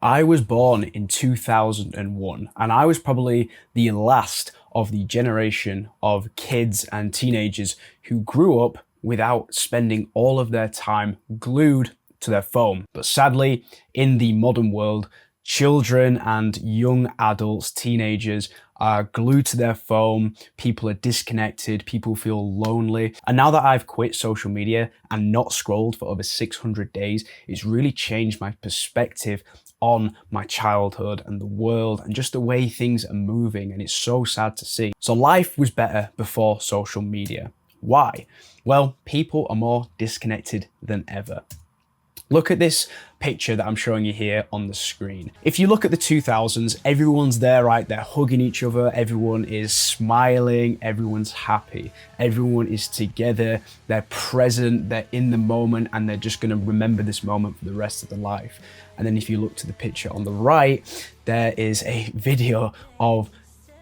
I was born in 2001, and I was probably the last of the generation of kids and teenagers who grew up without spending all of their time glued to their phone. But sadly, in the modern world, children and young adults, teenagers, are glued to their phone, people are disconnected, people feel lonely. And now that I've quit social media and not scrolled for over 600 days, it's really changed my perspective on my childhood and the world and just the way things are moving, and it's so sad to see. So life was better before social media. Why? Well, people are more disconnected than ever. Look at this picture that I'm showing you here on the screen. If you look at the 2000s, everyone's there, right? They're hugging each other, everyone is smiling, everyone's happy, everyone is together, they're present, they're in the moment, and they're just gonna remember this moment for the rest of their life. And then if you look to the picture on the right, there is a video of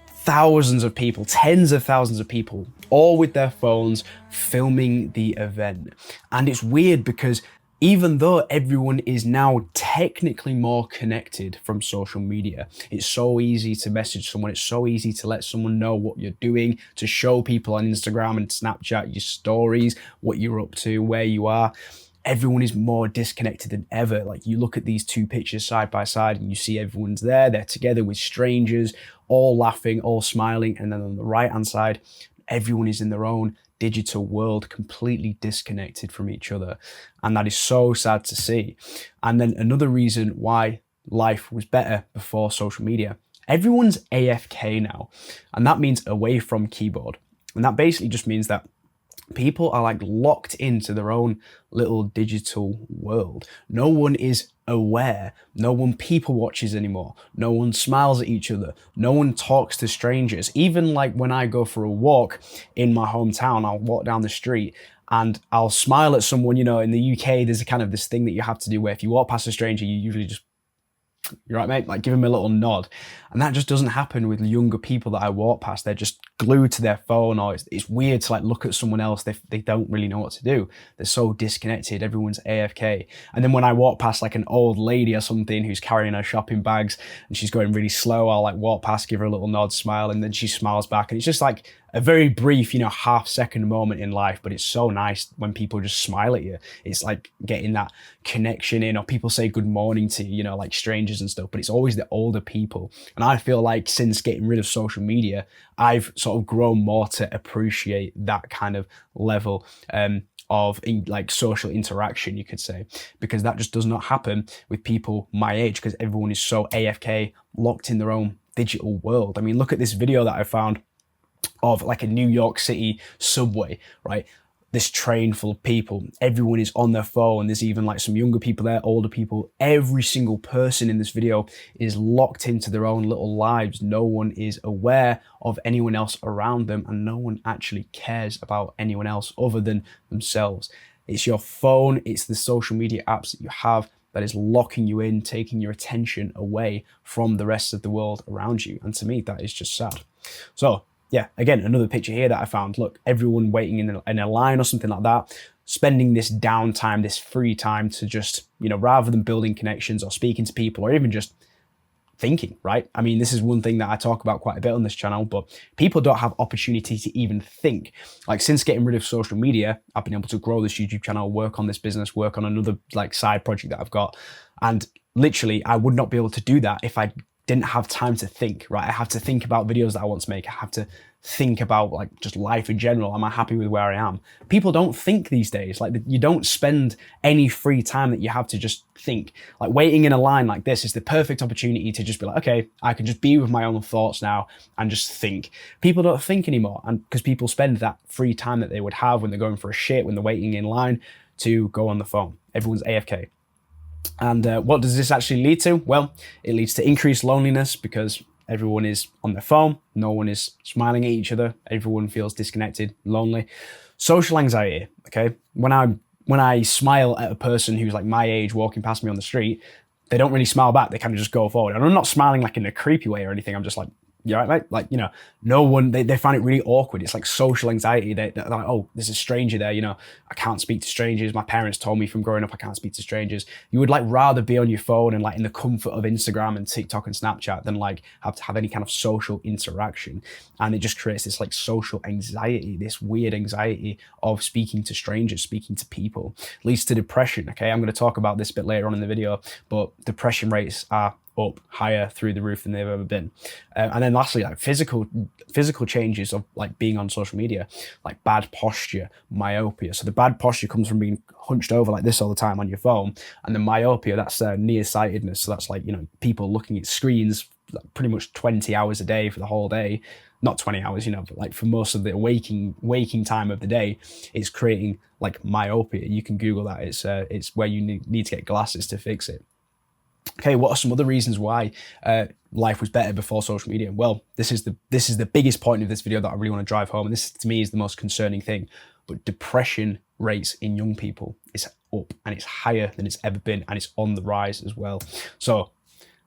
thousands of people, tens of thousands of people, all with their phones filming the event. And it's weird because even though everyone is now technically more connected from social media, it's so easy to message someone, it's so easy to let someone know what you're doing, to show people on Instagram and Snapchat your stories, what you're up to, where you are. Everyone is more disconnected than ever. Like, you look at these two pictures side by side and you see everyone's there, they're together with strangers, all laughing, all smiling. And then on the right hand side, everyone is in their own digital world, completely disconnected from each other. And that is so sad to see. And then another reason why life was better before social media, everyone's AFK now. And that means away from keyboard. And that basically just means that people are like locked into their own little digital world. No one is aware. No one people watches anymore. No one smiles at each other. No one talks to strangers. Even like when I go for a walk in my hometown, I'll walk down the street and I'll smile at someone. You know, in the UK, there's a kind of this thing that you have to do where if you walk past a stranger, you usually just, "You're right, mate," like give them a little nod. And that just doesn't happen with younger people that I walk past. They're just glued to their phone, or it's weird to like look at someone else. They don't really know what to do. They're so disconnected. Everyone's AFK. And then when I walk past like an old lady or something who's carrying her shopping bags and she's going really slow, I'll like walk past, give her a little nod, smile, and then she smiles back. And it's just like a very brief, half-second moment in life, but it's so nice when people just smile at you. It's like getting that connection in, or people say good morning to you, like strangers and stuff, but it's always the older people. And I feel like since getting rid of social media, I've sort of grown more to appreciate that kind of level of like social interaction, you could say, because that just does not happen with people my age, because everyone is so AFK, locked in their own digital world. I mean, look at this video that I found of like a New York City subway, right? This train full of people, everyone is on their phone. There's even like some younger people there, older people. Every single person in this video is locked into their own little lives. No one is aware of anyone else around them, and no one actually cares about anyone else other than themselves. It's your phone, it's the social media apps that you have that is locking you in, taking your attention away from the rest of the world around you. And to me, that is just sad. So yeah, again, another picture here that I found. Look, everyone waiting in a line or something like that, spending this downtime, this free time to just, rather than building connections or speaking to people or even just thinking, right? I mean, this is one thing that I talk about quite a bit on this channel, but people don't have opportunity to even think. Like, since getting rid of social media, I've been able to grow this YouTube channel, work on this business, work on another like side project that I've got. And literally, I would not be able to do that if I didn't have time to think, right? I have to think about videos that I want to make. I have to think about like just life in general. Am I happy with where I am? People don't think these days. Like, you don't spend any free time that you have to just think. Like, waiting in a line like this is the perfect opportunity to just be like, okay, I can just be with my own thoughts now and just think. People don't think anymore, and because people spend that free time that they would have when they're going for a shit, when they're waiting in line, to go on the phone. Everyone's AFK. And what does this actually lead to? Well, it leads to increased loneliness because everyone is on their phone. No one is smiling at each other. Everyone feels disconnected, lonely. Social anxiety, okay? When I smile at a person who's like my age walking past me on the street, they don't really smile back. They kind of just go forward. And I'm not smiling like in a creepy way or anything. I'm just like, You right, mate? Like, you know, no one, they find it really awkward. It's like social anxiety. They're like, oh, there's a stranger there, you know, I can't speak to strangers. My parents told me from growing up I can't speak to strangers. You would like rather be on your phone and like in the comfort of Instagram and TikTok and Snapchat than like have to have any kind of social interaction. And it just creates this like social anxiety, this weird anxiety of speaking to strangers, speaking to people, leads to depression. Okay, I'm going to talk about this a bit later on in the video, but depression rates are up higher through the roof than they've ever been. And then lastly, like physical changes of like being on social media, like bad posture, myopia. So the bad posture comes from being hunched over like this all the time on your phone, and the myopia, that's nearsightedness. So that's like, you know, people looking at screens pretty much 20 hours a day for the whole day. Not 20 hours, you know, but like for most of the waking time of the day, it's creating like myopia. You can Google that. It's where you need to get glasses to fix it. Okay, what are some other reasons why life was better before social media? Well, this is the biggest point of this video that I really want to drive home, and this to me is the most concerning thing. But depression rates in young people is up, and it's higher than it's ever been, and it's on the rise as well. So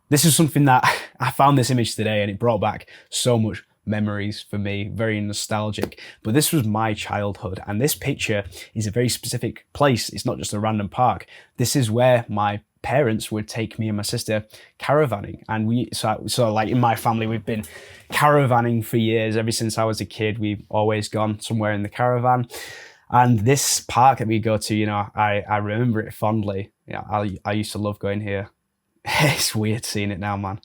this is something that I found this image today, and it brought back so much memories for me, very nostalgic. But this was my childhood, and this picture is a very specific place. It's not just a random park. This is where my parents would take me and my sister caravanning, and so like in my family we've been caravanning for years. Ever since I was a kid, we've always gone somewhere in the caravan. And this park that we go to, you know, I remember it fondly. Yeah, I used to love going here. It's weird seeing it now, man.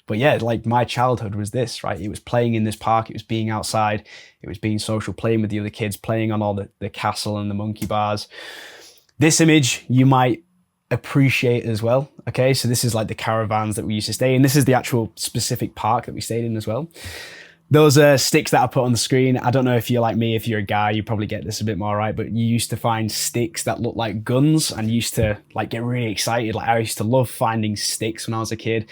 But yeah, like my childhood was this, right? It was playing in this park, it was being outside, it was being social, playing with the other kids, playing on all the castle and the monkey bars. This image you might appreciate as well. Okay, so this is like the caravans that we used to stay in. This is the actual specific park that we stayed in as well. Those sticks that I put on the screen, I don't know if you're like me, if you're a guy, you probably get this a bit more, right? But you used to find sticks that looked like guns and used to like get really excited. Like I used to love finding sticks when I was a kid.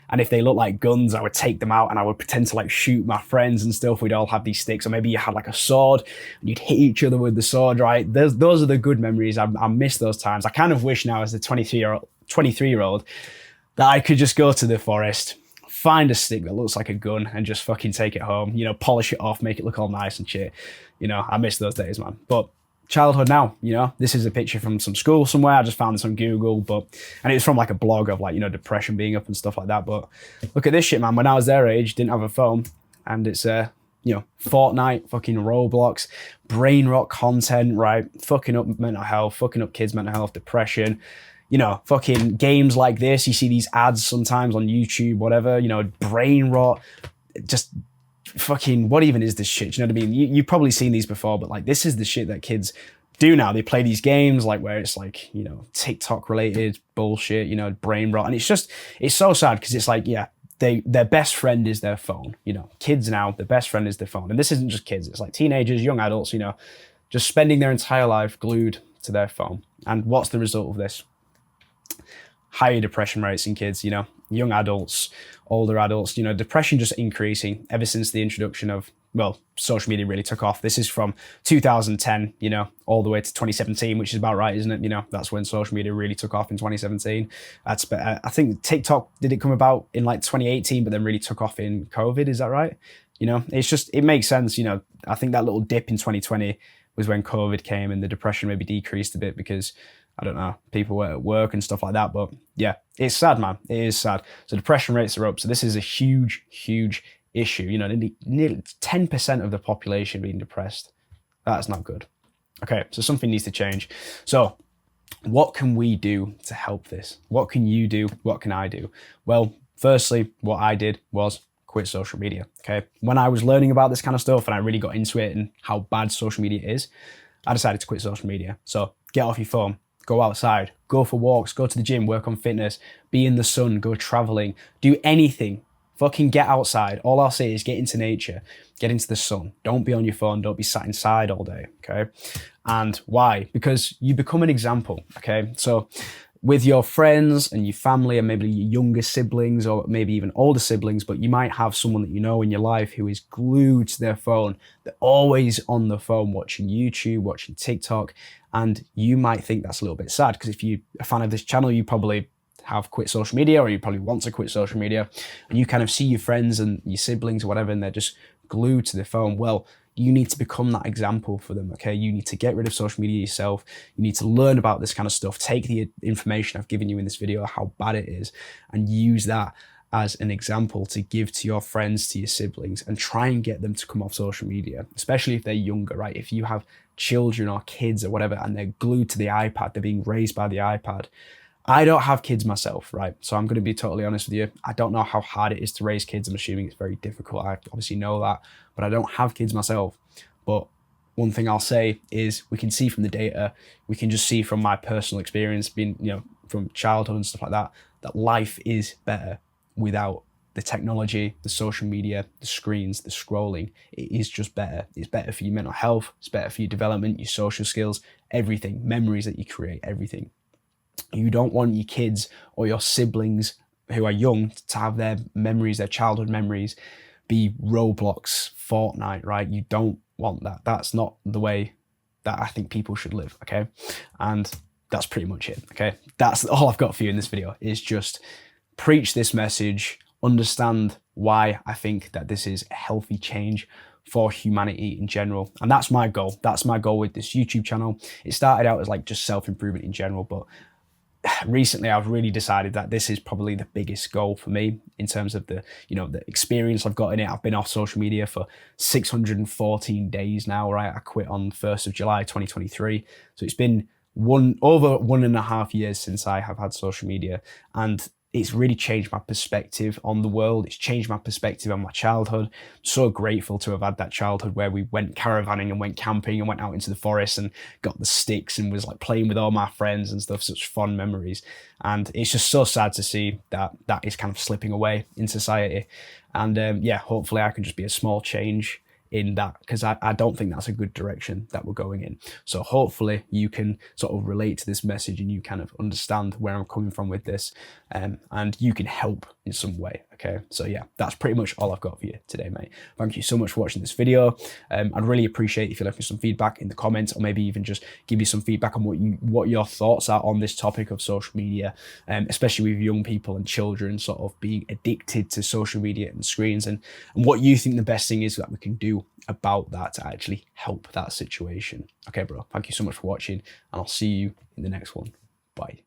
And if they looked like guns, I would take them out and I would pretend to like shoot my friends and stuff. We'd all have these sticks, or maybe you had like a sword and you'd hit each other with the sword, right? Those are the good memories. I miss those times. I kind of wish now as a 23-year-old that I could just go to the forest, find a stick that looks like a gun and just fucking take it home, you know, polish it off, make it look all nice and shit. You know, I miss those days, man. But childhood now, you know, this is a picture from some school somewhere. I just found this on Google, and it was from like a blog of like, you know, depression being up and stuff like that. But look at this shit, man. When I was their age, didn't have a phone, and it's you know, Fortnite, fucking Roblox, brain rot content, right? Fucking up mental health, fucking up kids' mental health, depression. You know, fucking games like this. You see these ads sometimes on YouTube, whatever. You know, brain rot, just. Fucking, what even is this shit? You know what I mean? You've probably seen these before, but like this is the shit that kids do now. They play these games like where it's like, you know, TikTok related bullshit, you know, brain rot. And it's so sad because it's like, yeah, their best friend is their phone. You know, kids now, their best friend is their phone. And this isn't just kids, it's like teenagers, young adults, you know, just spending their entire life glued to their phone. And what's the result of this? Higher depression rates in kids, you know, young adults, older adults, you know, depression just increasing ever since the introduction of, well, social media really took off. This is from 2010, you know, all the way to 2017, which is about right, isn't it? You know, that's when social media really took off in 2017. I think TikTok, did it come about in like 2018, but then really took off in COVID, is that right? You know, it's just, it makes sense, you know. I think that little dip in 2020 was when COVID came and the depression maybe decreased a bit because, I don't know, people were at work and stuff like that. But yeah, it's sad, man. It is sad. So depression rates are up. So this is a huge, huge issue. You know, nearly 10% of the population being depressed. That's not good. Okay, so something needs to change. So what can we do to help this? What can you do? What can I do? Well, firstly, what I did was quit social media. Okay, when I was learning about this kind of stuff and I really got into it and how bad social media is, I decided to quit social media. So get off your phone. Go outside, go for walks, go to the gym, work on fitness, be in the sun, go traveling, do anything. Fucking get outside. All I'll say is get into nature, get into the sun. Don't be on your phone. Don't be sat inside all day, okay? And why? Because you become an example, okay? So with your friends and your family and maybe your younger siblings or maybe even older siblings, but you might have someone that you know in your life who is glued to their phone. They're always on the phone watching YouTube, watching TikTok, and you might think that's a little bit sad because if you're a fan of this channel, you probably have quit social media, or you probably want to quit social media, and you kind of see your friends and your siblings or whatever, and they're just glued to their phone. Well, you need to become that example for them, okay? You need to get rid of social media yourself. You need to learn about this kind of stuff. Take the information I've given you in this video, how bad it is, and use that as an example to give to your friends, to your siblings, and try and get them to come off social media, especially if they're younger, right? If you have children or kids or whatever, and they're glued to the iPad, they're being raised by the iPad. I don't have kids myself, right? So I'm going to be totally honest with you. I don't know how hard it is to raise kids. I'm assuming it's very difficult. I obviously know that, but I don't have kids myself. But one thing I'll say is we can see from the data, we can just see from my personal experience being, from childhood and stuff like that, that life is better without the technology, the social media, the screens, the scrolling. It is just better. It's better for your mental health. It's better for your development, your social skills, everything, memories that you create, everything. You don't want your kids or your siblings who are young to have their memories, their childhood memories, be Roblox, Fortnite, right? You don't want that. That's not the way that I think people should live, okay? And that's pretty much it, okay? That's all I've got for you in this video, is just preach this message, understand why I think that this is a healthy change for humanity in general. And that's my goal. That's my goal with this YouTube channel. It started out as like just self-improvement in general, but recently I've really decided that this is probably the biggest goal for me in terms of the experience I've got in it. I've been off social media for 614 days now, right? I quit on 1st of July 2023. So it's been over 1.5 years since I have had social media, and it's really changed my perspective on the world. It's changed my perspective on my childhood. I'm so grateful to have had that childhood where we went caravanning and went camping and went out into the forest and got the sticks and was like playing with all my friends and stuff, such fond memories. And it's just so sad to see that that is kind of slipping away in society. And yeah, hopefully I can just be a small change in that, because I don't think that's a good direction that we're going in. So hopefully you can sort of relate to this message and you kind of understand where I'm coming from with this, and you can help in some way, okay? So yeah, that's pretty much all I've got for you today, mate. Thank you so much for watching this video. I'd really appreciate if you left me some feedback in the comments, or maybe even just give me some feedback on what your thoughts are on this topic of social media, especially with young people and children sort of being addicted to social media and screens, and what you think the best thing is that we can do about that to actually help that situation. Okay, bro, thank you so much for watching, and I'll see you in the next one. Bye.